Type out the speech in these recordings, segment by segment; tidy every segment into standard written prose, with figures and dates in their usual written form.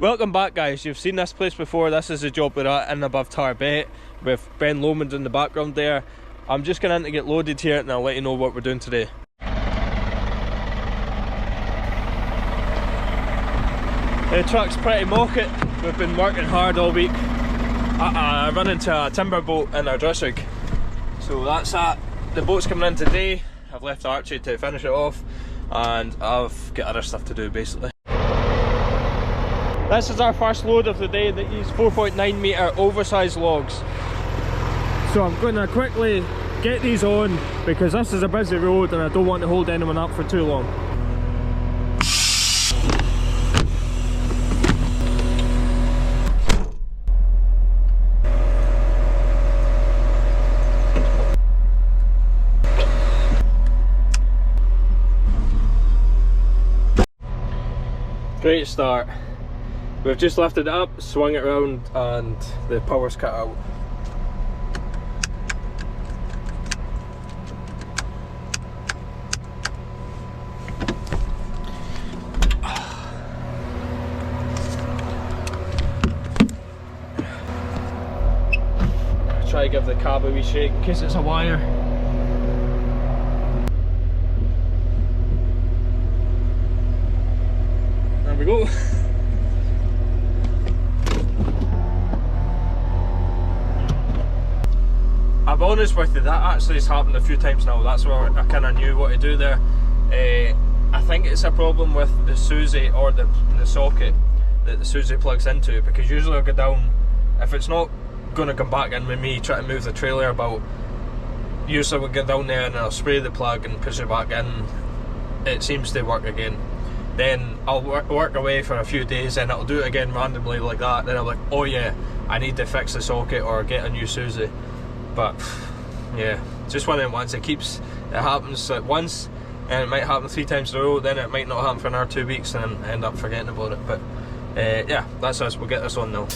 Welcome back, guys. You've seen this place before. This is the job we're at in above Tarbert with Ben Lomond in the background there. I'm just going in to get loaded here and I'll let you know what we're doing today. The truck's pretty mock it. We've been working hard all week. I run into a timber boat in our dress rig. So that's that. The boat's coming in today. I've left Archie to finish it off and I've got other stuff to do basically. This is our first load of the day, these 4.9 metre oversized logs. So I'm going to quickly get these on because this is a busy road and I don't want to hold anyone up for too long. Great start. We've just lifted it up, swung it around and the power's cut out. Try to give the cab a wee shake in case it's a wire. There we go. I'll be honest with you, that actually has happened a few times now. That's where I kind of knew what to do there. I think it's a problem with the Susie or the socket that the Susie plugs into, because usually I'll go down, if it's not going to come back in with me trying to move the trailer about, usually we'll get down there and I'll spray the plug and push it back in. It seems to work again. Then I'll work away for a few days and it'll do it again randomly like that. Then I'm like, oh yeah, I need to fix the socket or get a new Susie. But yeah, just one of them ones. It happens at once and it might happen 3 times in a row, then it might not happen for another 2 weeks and end up forgetting about it. But yeah, that's us. We'll get this on now.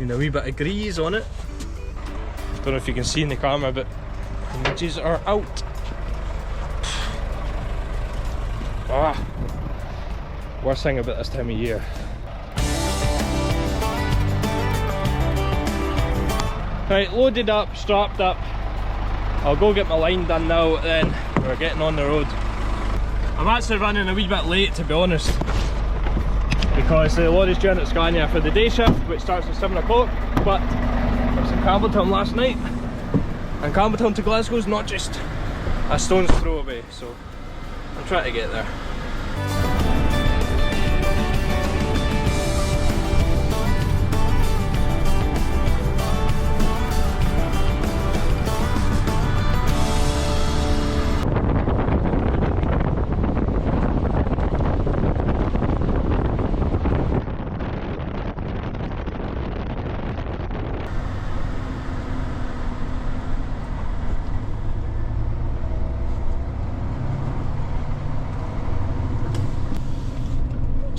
A wee bit of grease on it. Don't know if you can see in the camera, but the edges are out. Worst thing about this time of year. Right, loaded up, strapped up. I'll go get my line done now, then we're getting on the road. I'm actually running a wee bit late, to be honest, because the lorry's due at Scania for the day shift, which starts at 7 o'clock, but I was in Campbelltown last night, and Campbelltown to Glasgow is not just a stone's throw away, so I'm trying to get there.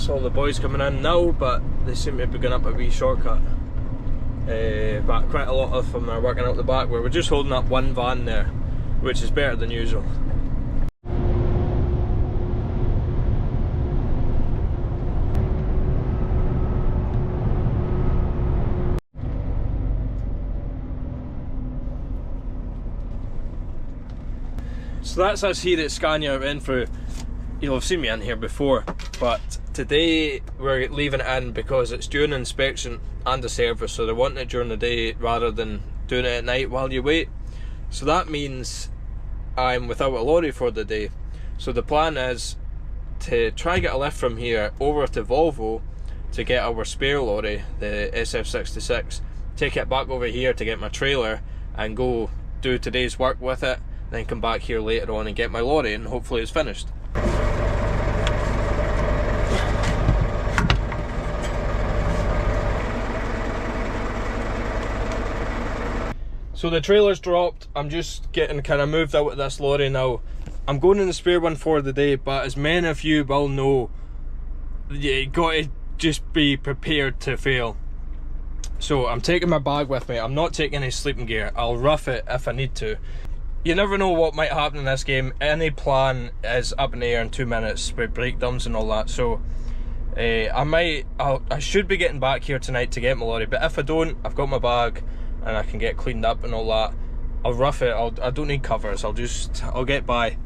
All the boys coming in now, but they seem to be going up a wee shortcut. But quite a lot of them are working out the back, where we're just holding up one van there, which is better than usual. So that's us here at Scania Renfrew. You'll have seen me in here before, but today we're leaving it in because it's due an inspection and a service, so they're wanting it during the day rather than doing it at night while you wait. So that means I'm without a lorry for the day. So the plan is to try get a lift from here over to Volvo to get our spare lorry, the SF66, take it back over here to get my trailer and go do today's work with it, then come back here later on and get my lorry, and hopefully it's finished. So the trailer's dropped, I'm just getting kind of moved out of this lorry now. I'm going in the spare one for the day, but as many of you will know, you got to just be prepared to fail. So I'm taking my bag with me, I'm not taking any sleeping gear, I'll rough it if I need to. You never know what might happen in this game, any plan is up in the air in 2 minutes with breakdowns and all that, so I should be getting back here tonight to get my lorry, but if I don't, I've got my bag and I can get cleaned up and all that. I'll rough it, I don't need covers, I'll get by,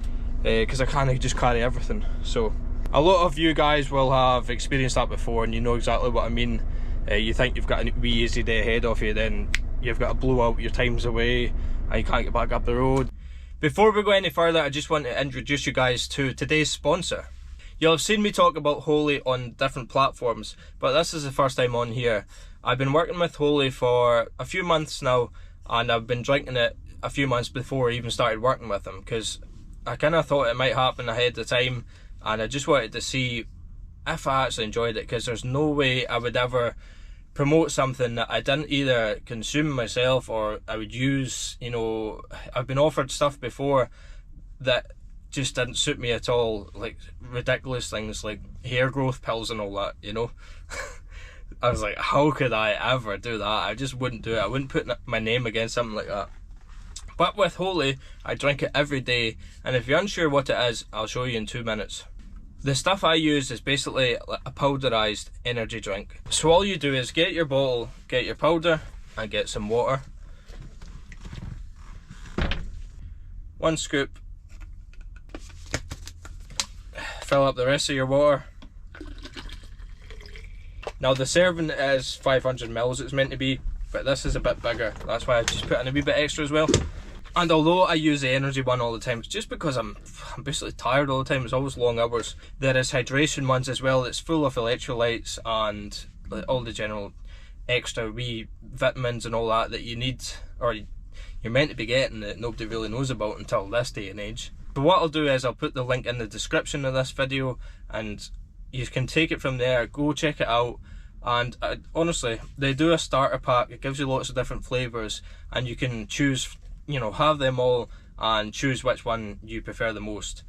because I can't just carry everything. So a lot of you guys will have experienced that before and you know exactly what I mean. You think you've got a wee easy day ahead of you, then you've got to blow out, your time's away and you can't get back up the road. Before we go any further, I just want to introduce you guys to today's sponsor. You'll have seen me talk about Holy on different platforms, but this is the first time on here. I've been working with Holy for a few months now, and I've been drinking it a few months before I even started working with them, because I kind of thought it might happen ahead of time, and I just wanted to see if I actually enjoyed it, because there's no way I would ever promote something that I didn't either consume myself or I would use. You know, I've been offered stuff before that just didn't suit me at all, like ridiculous things like hair growth pills and all that, you know. I was like, how could I ever do that? I just wouldn't do it. I wouldn't put my name against something like that. But with Holy, I drink it every day, and if you're unsure what it is, I'll show you in 2 minutes. The stuff I use is basically a powderized energy drink. So all you do is get your bottle, get your powder, and get some water. 1 scoop. Fill up the rest of your water. Now the serving is 500 mils it's meant to be, but this is a bit bigger. That's why I just put in a wee bit extra as well. And although I use the energy one all the time, it's just because I'm basically tired all the time. It's always long hours. There is hydration ones as well. It's full of electrolytes and all the general extra wee vitamins and all that that you need, or you're meant to be getting, that nobody really knows about until this day and age. So what I'll do is I'll put the link in the description of this video, and you can take it from there, go check it out. And honestly, they do a starter pack. It gives you lots of different flavours, and you can choose, you know, have them all and choose which one you prefer the most.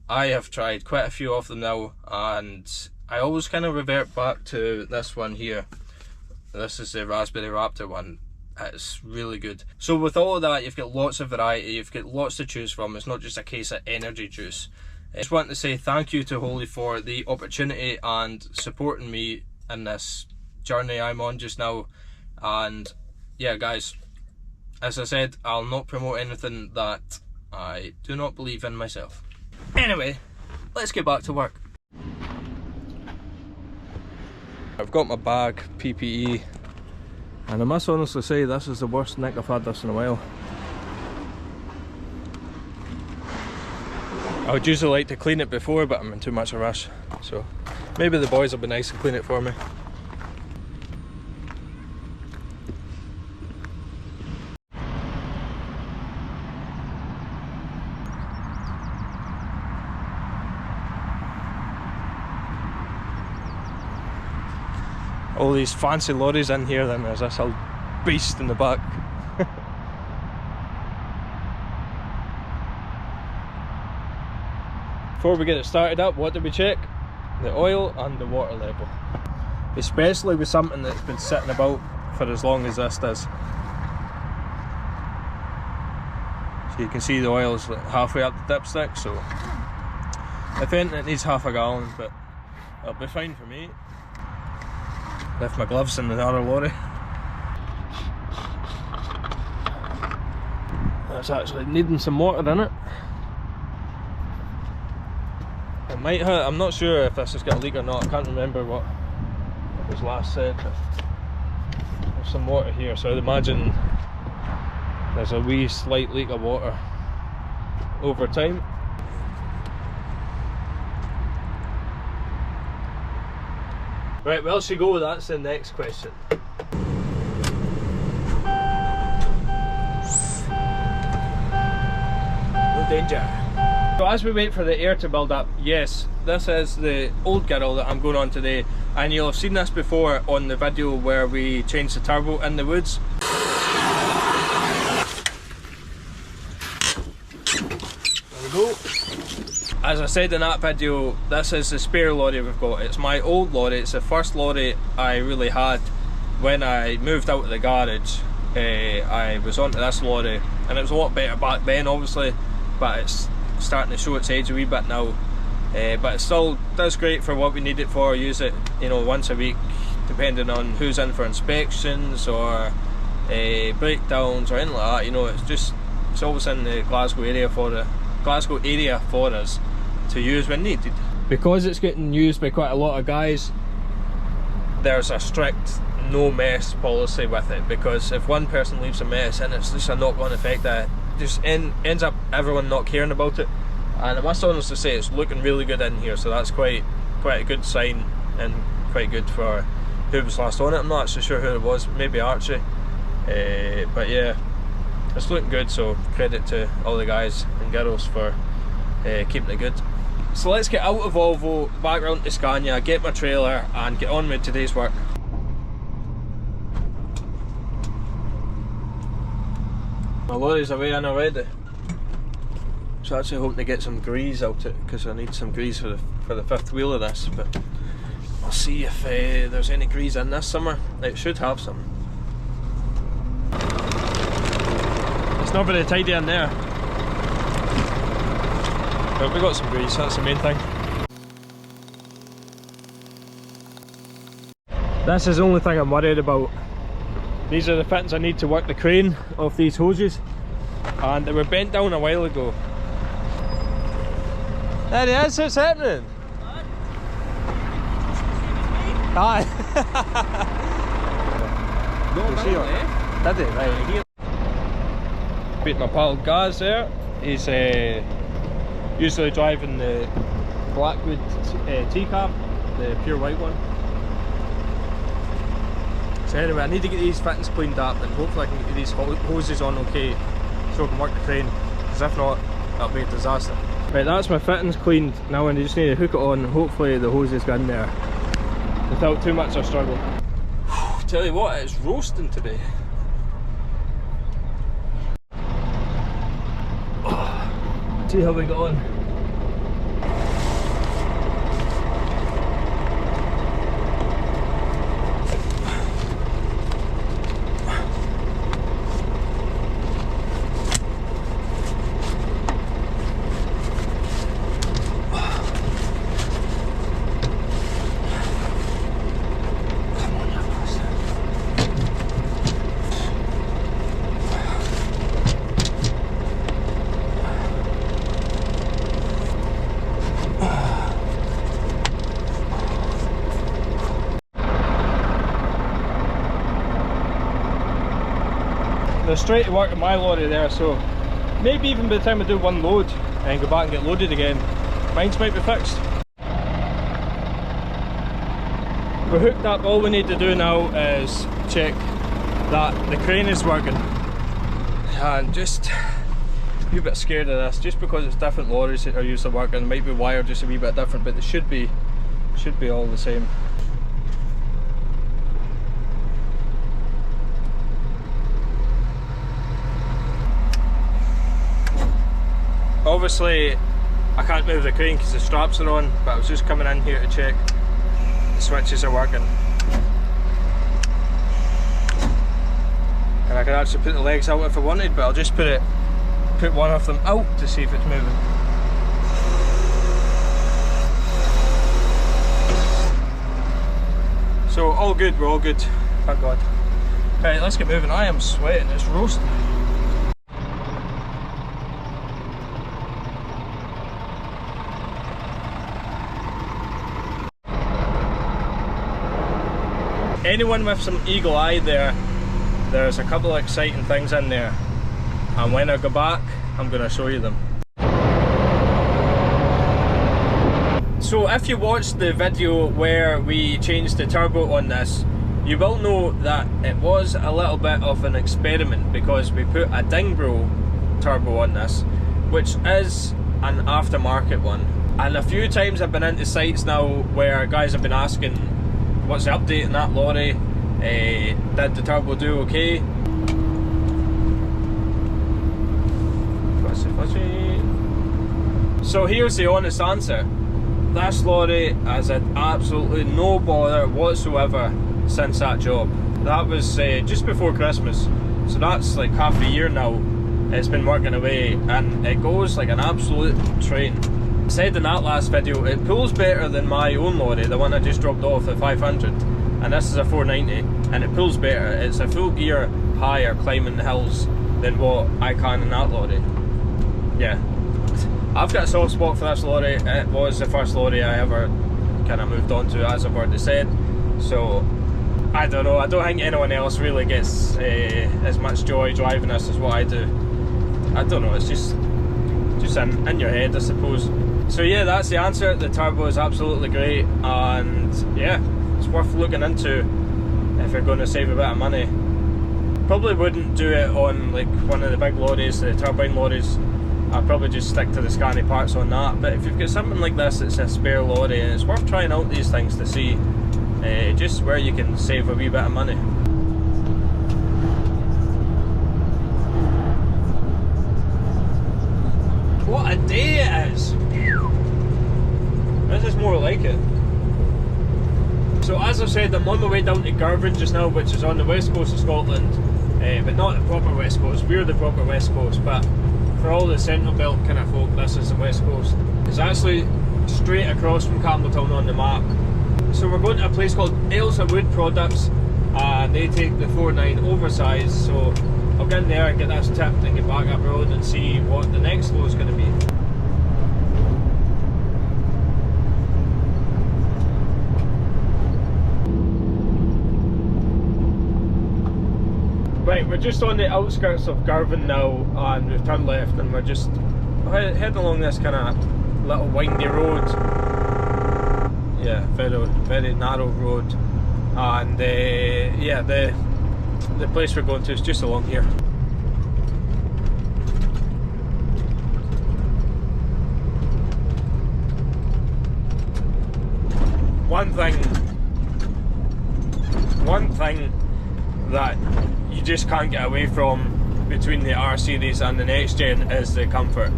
I have tried quite a few of them now, and I always kind of revert back to this one here. This is the Raspberry Raptor one. It's really good. So with all of that, you've got lots of variety, you've got lots to choose from. It's not just a case of energy juice. I just want to say thank you to Holy for the opportunity and supporting me in this journey I'm on just now. And yeah guys, as I said, I'll not promote anything that I do not believe in myself. Anyway, let's get back to work. I've got my bag, PPE, and I must honestly say this is the worst nick I've had this in a while. I would usually like to clean it before, but I'm in too much of a rush, so maybe the boys will be nice and clean it for me. All these fancy lorries in here, then there's this old beast in the back. Before we get it started up, what did we check? The oil and the water level. Especially with something that's been sitting about for as long as this does. So you can see the oil's like halfway up the dipstick, so if anything it needs half a gallon, but it'll be fine for me. Left my gloves in the other lorry. That's actually needing some water in it. It might have, I'm not sure if this has got a leak or not. I can't remember what was last said, but there's some water here, so I'd imagine there's a wee slight leak of water over time. Right, well she go, that's the next question. No danger. So as we wait for the air to build up, yes, this is the old girl that I'm going on today, and you'll have seen this before on the video where we changed the turbo in the woods. There we go. As I said in that video, this is the spare lorry we've got. It's my old lorry, it's the first lorry I really had. When I moved out of the garage, I was onto this lorry, and it was a lot better back then obviously, but it's starting to show its age a wee bit now. But it still does great for what we need it for. Use it, you know, once a week, depending on who's in for inspections or breakdowns or anything like that. You know, it's always in the Glasgow area for us to use when needed. Because it's getting used by quite a lot of guys, there's a strict no mess policy with it, because if one person leaves a mess, and it's just a knock-on effect that just ends up everyone not caring about it. And I must honestly say it's looking really good in here, so that's quite a good sign, and quite good for who was last on it. I'm not actually sure who it was, maybe Archie, but yeah, it's looking good, so credit to all the guys and girls for keeping it good. So let's get out of Volvo, back round to Scania, get my trailer and get on with today's work. My lorry's away in already, so actually hoping to get some grease out it, because I need some grease for the fifth wheel of this, but I'll see if there's any grease in this summer. It should have some. It's not very tidy in there, but we got some grease, that's the main thing. This is the only thing I'm worried about. These are the fittings I need to work the crane off these hoses, and they were bent down a while ago. There he is, what's happening? Aye. Did he? Right. Beat my pal Gaz there. He's usually driving the Blackwood T-cab, the pure white one. So anyway, I need to get these fittings cleaned up, and hopefully I can get these hoses on okay, so I can work the crane, because if not, that'll be a disaster. Right, that's my fittings cleaned. Now I just need to hook it on, and hopefully the hoses go in there without too much of a struggle. Tell you what, it's roasting today. See how we got on. They're straight to work on my lorry there, so maybe even by the time I do one load and go back and get loaded again, mine's might be fixed. We're hooked up, all we need to do now is check that the crane is working. And just a wee bit scared of this, just because it's different lorries that are usually working, might be wired just a wee bit different, but they should be all the same. Obviously I can't move the crane because the straps are on, but I was just coming in here to check the switches are working. And I can actually put the legs out if I wanted, but I'll just put one of them out to see if it's moving. So all good, we're all good, thank God. Right, let's get moving. I am sweating, it's roasting. Anyone with some eagle eye there's a couple of exciting things in there, and when I go back I'm going to show you them. So if you watched the video where we changed the turbo on this, you will know that it was a little bit of an experiment because we put a Dingbro turbo on this, which is an aftermarket one. And a few times I've been into sites now where guys have been asking, what's the update in that lorry? Did the turbo do okay? So here's the honest answer. This lorry has had absolutely no bother whatsoever since that job. That was just before Christmas, so that's like half a year now. It's been working away and it goes like an absolute train. I said in that last video, it pulls better than my own lorry, the one I just dropped off at 500, and this is a 490, and it pulls better. It's a full gear higher climbing the hills than what I can in that lorry. Yeah, I've got a soft spot for this lorry. It was the first lorry I ever kind of moved on to, as I've already said, so I don't know, I don't think anyone else really gets as much joy driving this as what I do. I don't know, it's just in your head, I suppose. So yeah, that's the answer. The turbo is absolutely great, and yeah, it's worth looking into if you're going to save a bit of money. Probably wouldn't do it on like one of the big lorries, the turbine lorries. I'd probably just stick to the scanny parts on that. But if you've got something like this, it's a spare lorry, and it's worth trying out these things to see just where you can save a wee bit of money. What a day it is! This is more like it. So as I've said, I'm on my way down to Girvan just now, which is on the west coast of Scotland, but not the proper west coast. We're the proper west coast, but for all the central belt kind of folk, this is the west coast. It's actually straight across from Campbelltown on the map. So we're going to a place called Ailsa Wood Products, and they take the 4.9 oversize, so I'll get in there and get this tipped and get back up the road and see what the next load is going to be. Right, we're just on the outskirts of Girvan now, and we've turned left and we're just heading along this kind of little windy road. Yeah, very narrow road, and yeah, the place we're going to is just along here. One thing that you just can't get away from between the R series and the next gen is the comfort.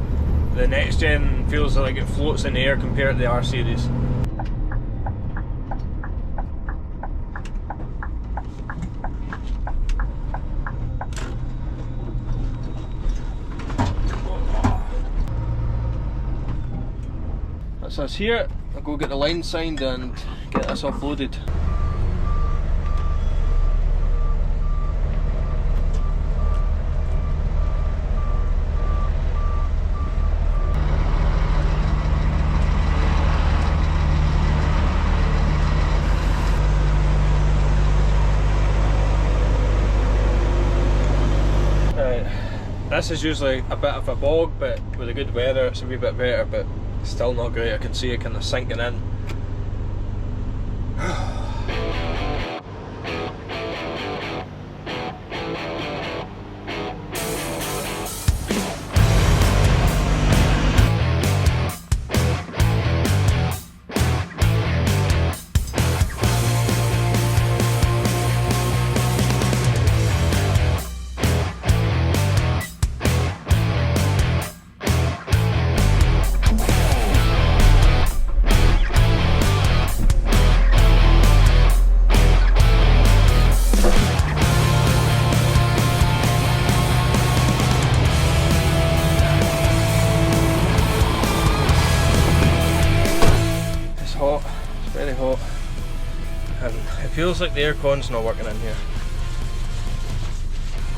The next gen feels like it floats in the air compared to the R series. That's us here. I'll go get the line signed and get this offloaded. This is usually a bit of a bog, but with the good weather it's a wee bit better, but still not great. I can see it kind of sinking in. It feels like the aircon's not working in here.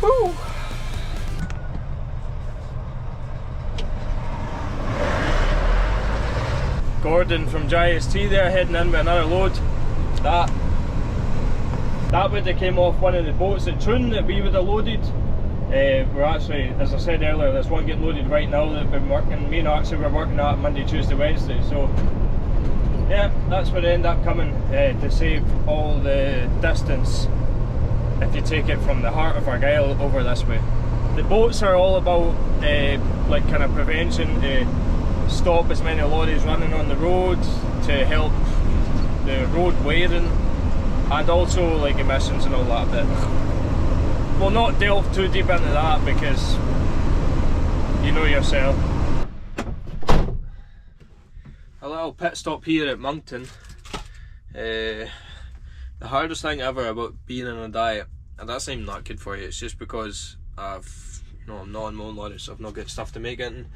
Woo! Gordon from JST there heading in with another load. That would have came off one of the boats at Troon that we would have loaded. We're actually, as I said earlier, there's one getting loaded right now that we've been working. Me and Archie were working at Monday, Tuesday, Wednesday. So yeah, that's where they end up coming to save all the distance if you take it from the heart of Argyll over this way. The boats are all about like kind of prevention, to stop as many lorries running on the road, to help the road wearing, and also like emissions and all that bit. We'll not delve too deep into that because you know yourself. A little pit stop here at Moncton. The hardest thing ever about being on a diet, and that's not even that good for you, it's just because I'm not on my own lorry, so I've not got stuff to make it in.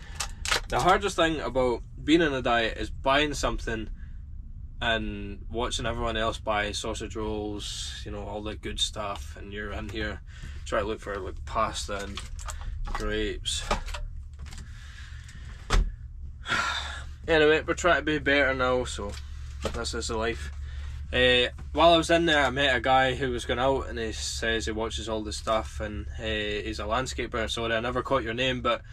The hardest thing about being on a diet is buying something and watching everyone else buy sausage rolls, you know, all the good stuff, and you're in here trying to look for like pasta and grapes. Anyway, we're trying to be better now, so this is the life. While I was in there, I met a guy who was going out, and he says he watches all the stuff, and he's a landscaper. Sorry, I never caught your name, but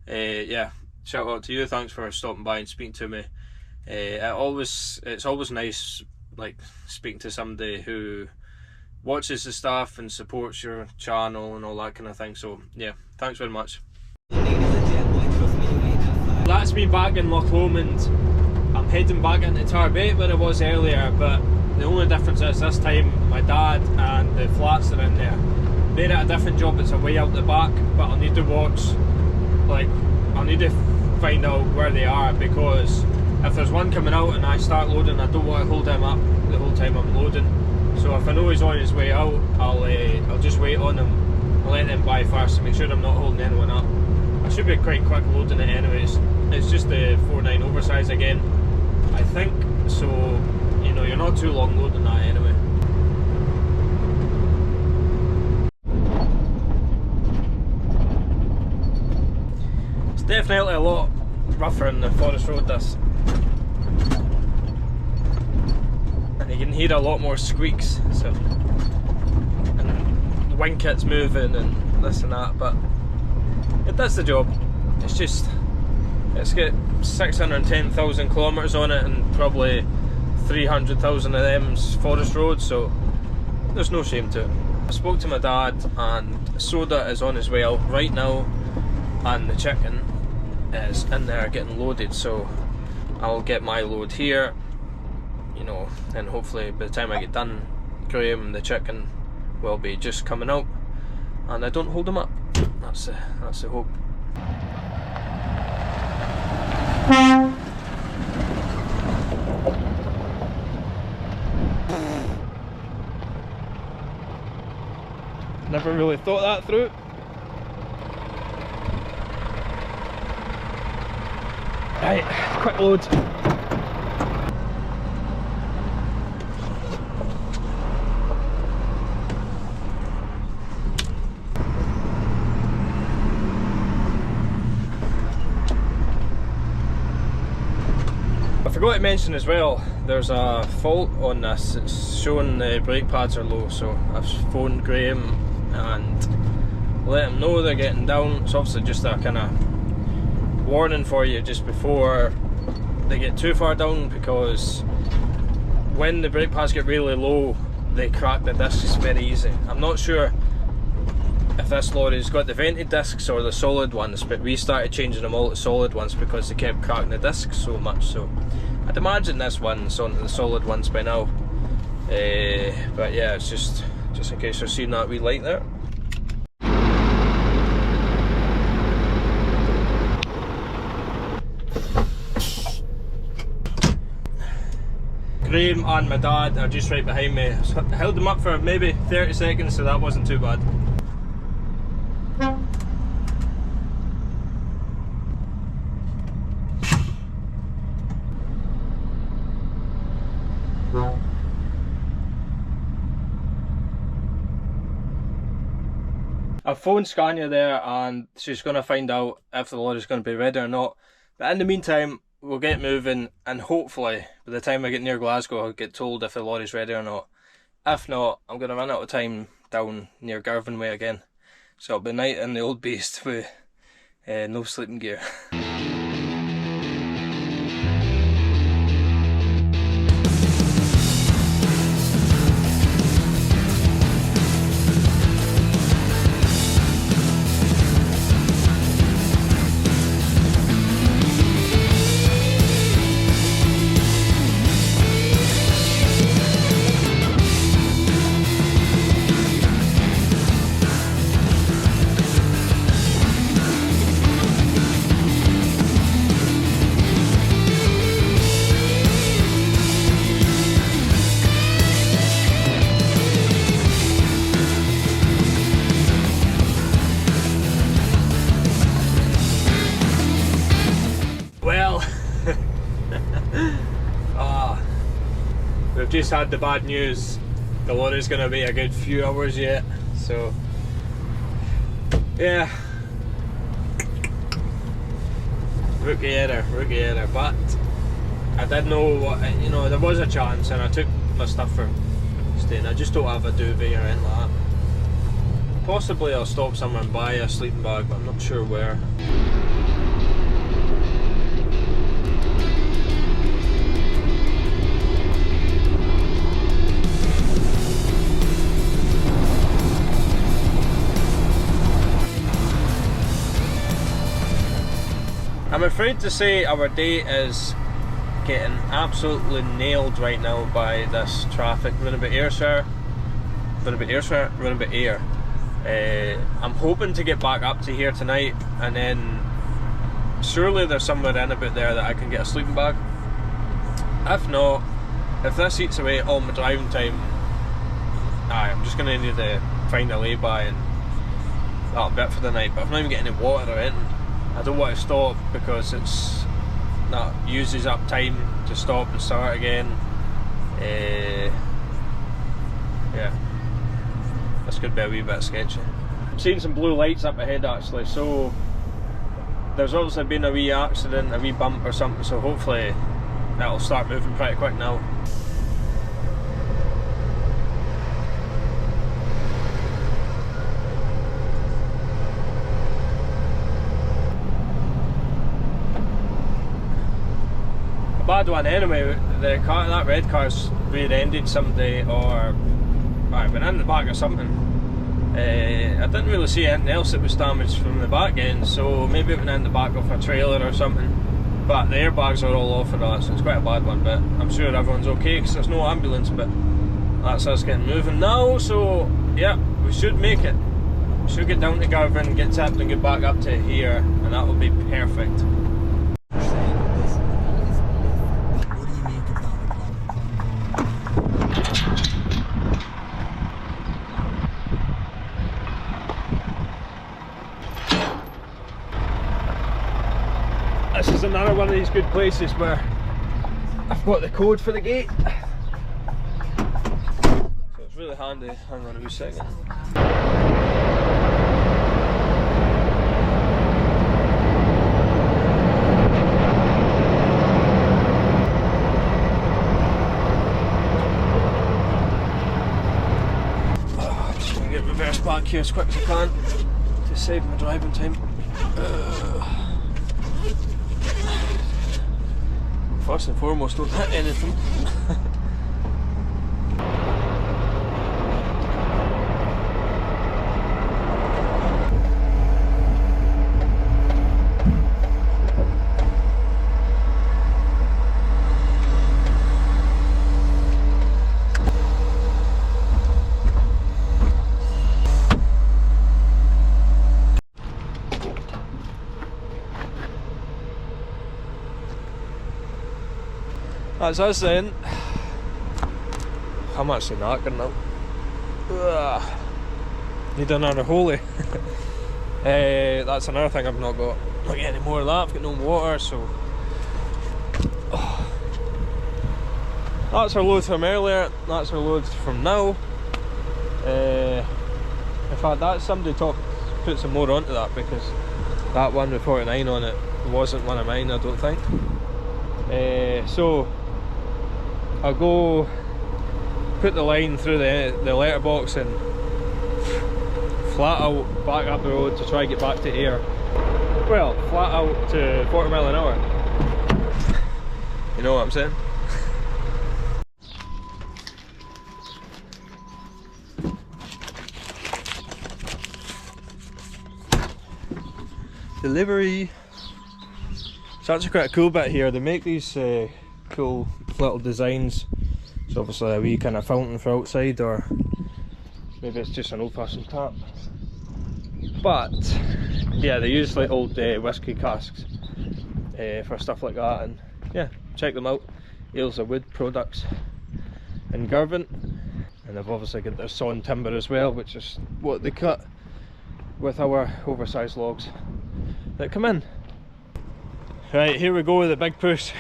yeah, shout out to you. Thanks for stopping by and speaking to me. It's always nice, like, speaking to somebody who watches the stuff and supports your channel and all that kind of thing. So yeah, thanks very much. That's me back in Loch Lomond. I'm heading back into Tarbert where I was earlier, but the only difference is this time my dad and the flats are in there. They're at a different job, it's away out the back, but I'll need to watch, like, I'll need to find out where they are, because if there's one coming out and I start loading, I don't want to hold him up the whole time I'm loading. So if I know he's on his way out, I'll just wait on him and let him by first to make sure I'm not holding anyone up. I should be quite quick loading it anyways. It's just the 4.9 oversize again, I think, so you know, you're not too long loading that anyway. It's definitely a lot rougher in the forest road, this. And you can hear a lot more squeaks, so, and the wing kit's moving and this and that, but it does the job. It's got 610,000 kilometres on it, and probably 300,000 of them's forest roads, so there's no shame to it. I spoke to my dad, and Soda is on his way out right now, and the chicken is in there getting loaded, so I'll get my load here, you know, and hopefully by the time I get done, Graham and the chicken will be just coming out, and I don't hold them up. That's the hope. Never really thought that through. Right, quick load. I forgot to mention as well, there's a fault on this. It's showing the brake pads are low, so I've phoned Graham and let him know they're getting down. It's obviously just a kind of warning for you just before they get too far down, because when the brake pads get really low, they crack the discs very easy. I'm not sure if this lorry's got the vented discs or the solid ones, but we started changing them all to solid ones because they kept cracking the discs so much, so I'd imagine this one's on the solid ones by now. But yeah, it's just in case you're seeing that wee light there. Graham and my dad are just right behind me. I held them up for maybe 30 seconds, so that wasn't too bad. I've phoned Scania there, and she's going to find out if the lorry's going to be ready or not. But in the meantime, we'll get moving, and hopefully by the time I get near Glasgow I'll get told if the lorry's ready or not. If not, I'm going to run out of time down near Girvan way again. So it'll be night in the old beast with no sleeping gear. we've just had the bad news. The lorry's going to be a good few hours yet, so yeah. Rookie error, but I did know what, you know, there was a chance, and I took my stuff for staying. I just don't have a duvet or anything like that. Possibly I'll stop somewhere and buy a sleeping bag, but I'm not sure where. I'm afraid to say our day is getting absolutely nailed right now by this traffic. Running a bit air, running a bit air. I'm hoping to get back up to here tonight, and then surely there's somewhere in about there that I can get a sleeping bag. If not, if this eats away all my driving time, I'm just going to need to find a lay-by and that'll be it for the night. But if I'm not even getting any water or anything, I don't want to stop because that uses up time to stop and start again. Yeah, this could be a wee bit sketchy. I'm seeing some blue lights up ahead actually, so there's obviously been a wee accident, a wee bump or something, so hopefully that'll start moving pretty quick now. Bad one anyway. The car, that red car's rear-ended somebody, or went in the back or something. I didn't really see anything else that was damaged from the back end, so maybe it went in the back of a trailer or something. But the airbags are all off for that, so it's quite a bad one. But I'm sure everyone's okay because there's no ambulance. But that's us getting moving now. So yeah, we should make it. We should get down to Girvan, get tipped, and get back up to here, and that will be perfect. This is another one of these good places where I've got the code for the gate, so it's really handy. Hang on a wee second. Just going to get reverse back here as quick as I can to save my driving time. First and foremost, don't hit anything. That's us then. I'm actually knackered now. Need another holy. That's another thing I've not got. Not getting any more of that. I've got no water, so. That's our load from earlier. That's our load from now. In fact, that's somebody put some more onto that, because that one with 49 on it wasn't one of mine, I don't think. So I'll go put the line through the letterbox and flat out back up the road to try and get back to air. Well, flat out to 40 mile an hour. You know what I'm saying? Delivery. It's actually quite a cool bit here. They make these cool little designs. It's obviously a wee kind of fountain for outside, or maybe it's just an old-fashioned tap. But yeah, they use like old whiskey casks for stuff like that, and yeah, check them out. Ales of Wood products in Girvan, and they've obviously got their sawn timber as well, which is what they cut with our oversized logs that come in. Right, here we go with the big push.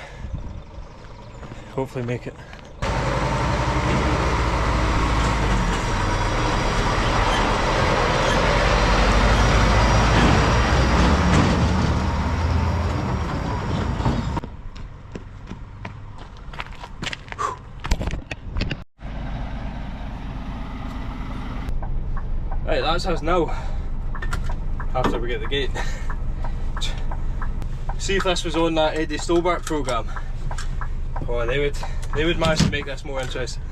Hopefully make it. Right, that's us now. After we get the gate. See if this was on that Eddie Stolbart programme. Oh, they would manage to make this more interesting.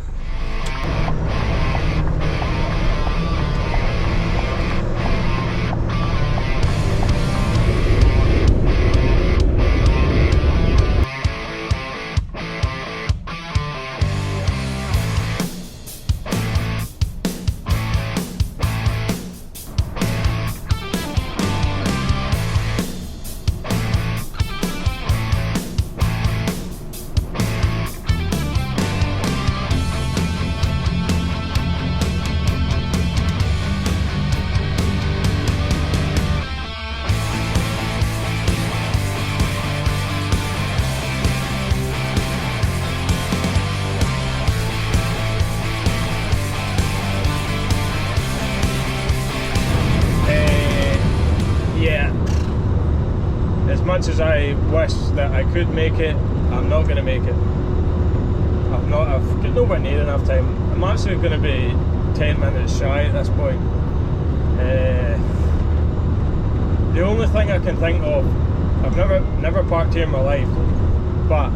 As much as I wish that I could make it, I'm not going to make it. I've got nowhere near enough time. I'm actually going to be 10 minutes shy at this point. The only thing I can think of, I've never parked here in my life, but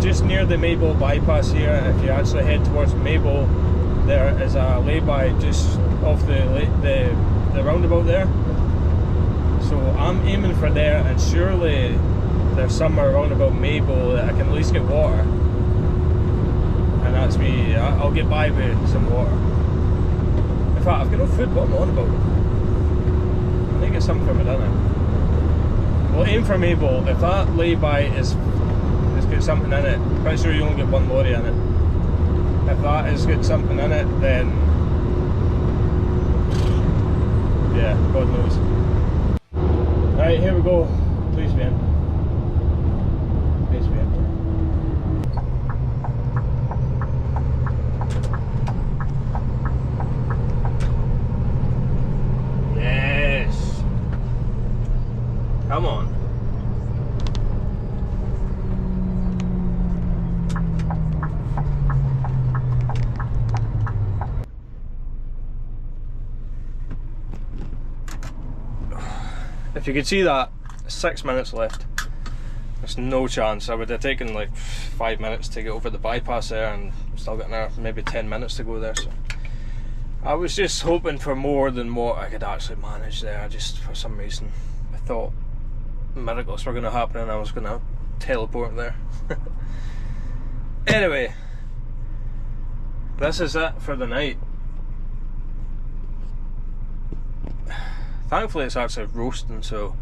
just near the Maybole bypass here, if you actually head towards Maybole, there is a lay-by just off the roundabout there. So I'm aiming for there, and surely there's somewhere around about Maybole that I can at least get water. And that's me, I'll get by with some water. In fact, I've got no food, what am I on about? I need to get something from it, don't I? We'll aim for Maybole. If that lay-by has got something in it, pretty sure you only get one lorry in it. If that has got something in it, then yeah, God knows. Right, here we go. Please be in. Please be in. Yes. Come on. If you could see that, 6 minutes left. There's no chance. I would have taken like 5 minutes to get over the bypass there, and still got another maybe 10 minutes to go there. So I was just hoping for more than what I could actually manage there. Just for some reason I thought miracles were going to happen and I was going to teleport there. Anyway, this is it for the night. Thankfully it's actually roasting, so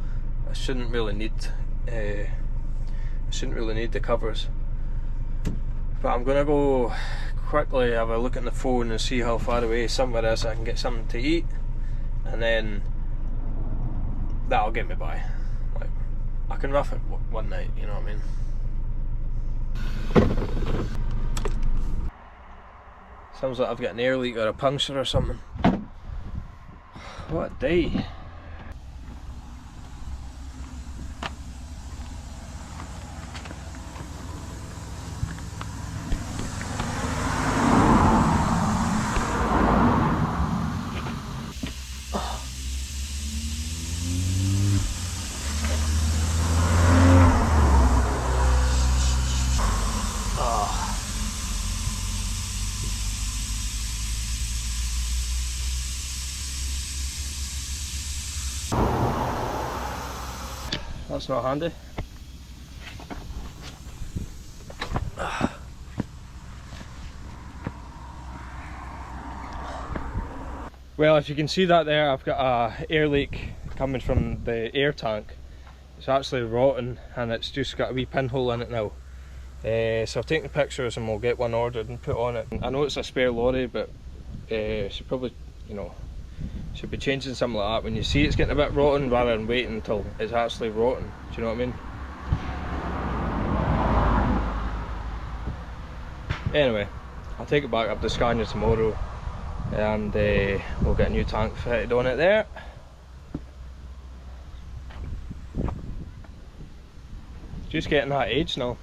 I shouldn't really need the covers. But I'm gonna go quickly have a look at the phone and see how far away somewhere is I can get something to eat, and then that'll get me by. Like, I can rough it one night, you know what I mean? Sounds like I've got an air leak or a puncture or something. What a day. That's not handy. Well, if you can see that there, I've got a air leak coming from the air tank. It's actually rotten and it's just got a wee pinhole in it now. So I've taken pictures and we'll get one ordered and put on it. I know it's a spare lorry, but should probably, you know, should be changing something like that when you see it's getting a bit rotten, rather than waiting until it's actually rotten. Do you know what I mean? Anyway, I'll take it back up to Scania tomorrow, and we'll get a new tank fitted on it there. Just getting that age now.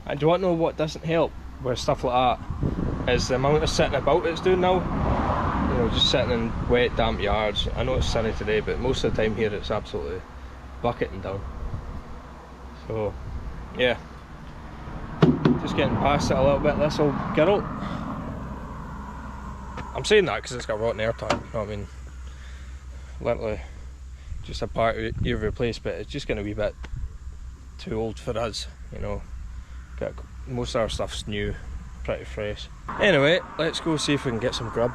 And do you want to know what doesn't help with stuff like that? Is the amount of sitting about it's doing now. You know, just sitting in wet, damp yards. I know it's sunny today, but most of the time here it's absolutely bucketing down. So, yeah, just getting past it a little bit, this old girl. I'm saying that because it's got rotten air tank, you know what I mean? Literally just a part you've replaced, but it's just getting a wee bit too old for us, you know. Most of our stuff's new, pretty fresh. Anyway, let's go see if we can get some grub.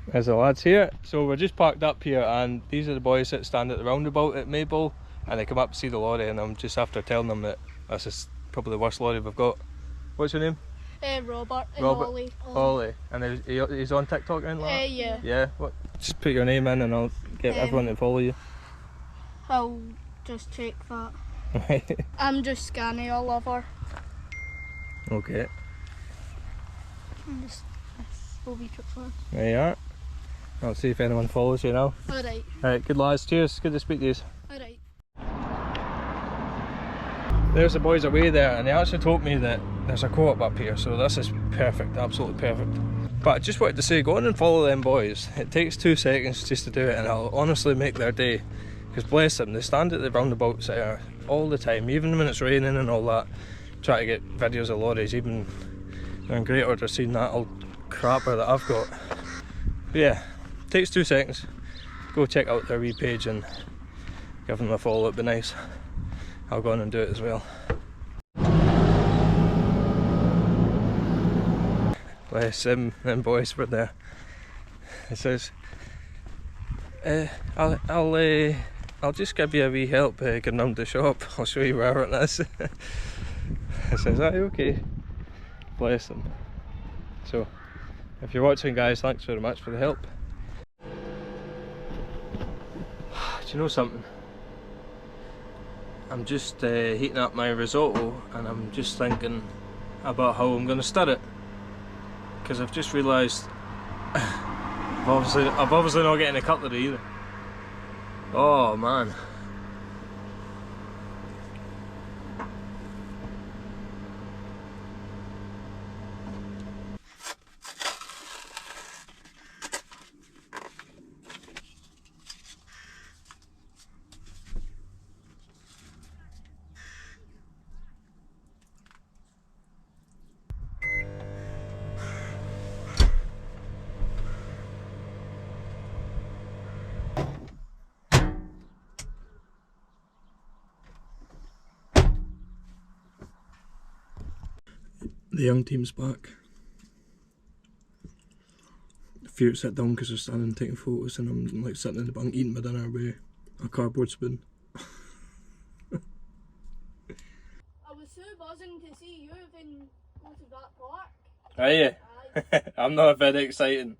There's the lads here. So we're just parked up here, and these are the boys that stand at the roundabout at Maple, and they come up to see the lorry, and I'm just after telling them that this is probably the worst lorry we've got. What's your name? Robert and Robert. Ollie. Ollie. And he's on TikTok and like that? Yeah. Yeah? What? Just put your name in and I'll get everyone to follow you. I'll just check that. I'm just Scanny all over. Okay. I'm just Bobby Tripler. There you are. I'll see if anyone follows you now. Alright. Alright, good lads. Cheers. Good to speak to you. Alright. There's the boys away there, and they actually told me that there's a co-op up here, so this is perfect, absolutely perfect. But I just wanted to say, go on and follow them boys. It takes 2 seconds just to do it, and it'll honestly make their day. Because bless them, they stand at the roundabouts there all the time, even when it's raining and all that, try to get videos of lorries. Even they're in great order seeing that old crapper that I've got. But yeah, takes 2 seconds. Go check out their wee page and give them a follow, it'd be nice. I'll go on and do it as well. Bless them boys were there. It says, I'll just give you a wee help getting down to the shop. I'll show you where it is. It says, aye, okay. Bless them. So, if you're watching guys, thanks very much for the help. Do you know something? I'm just heating up my risotto, and I'm just thinking about how I'm going to stir it, because I've just realised I've obviously not getting a cutlery either. Oh man. The young team's back. I fear to sit down because they're standing taking photos, and I'm like sitting in the bunk eating my dinner with a cardboard spoon. I was so buzzing to see you even go to that park. Are you? Aye. I'm not very exciting.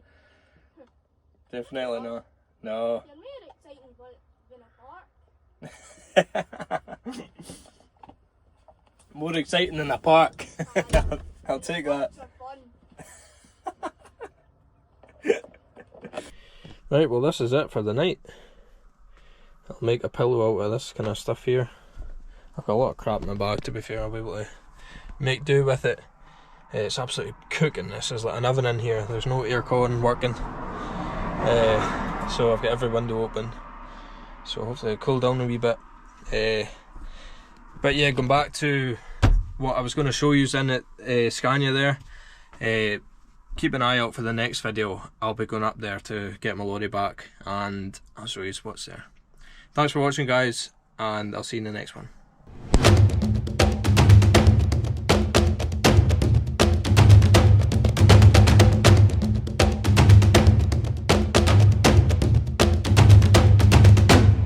Definitely not. No. You're more exciting than a park. More exciting than a park. I'll take that. Right, well this is it for the night. I'll make a pillow out of this kind of stuff here. I've got a lot of crap in my bag, to be fair. I'll be able to make do with it. It's absolutely cooking. This is like an oven in here. There's no aircon working. So I've got every window open. So hopefully it'll cool down a wee bit. But yeah, going back to what I was going to show you in at Scania there, keep an eye out for the next video. I'll be going up there to get my lorry back, and I'll show you what's there. Thanks for watching guys, and I'll see you in the next one.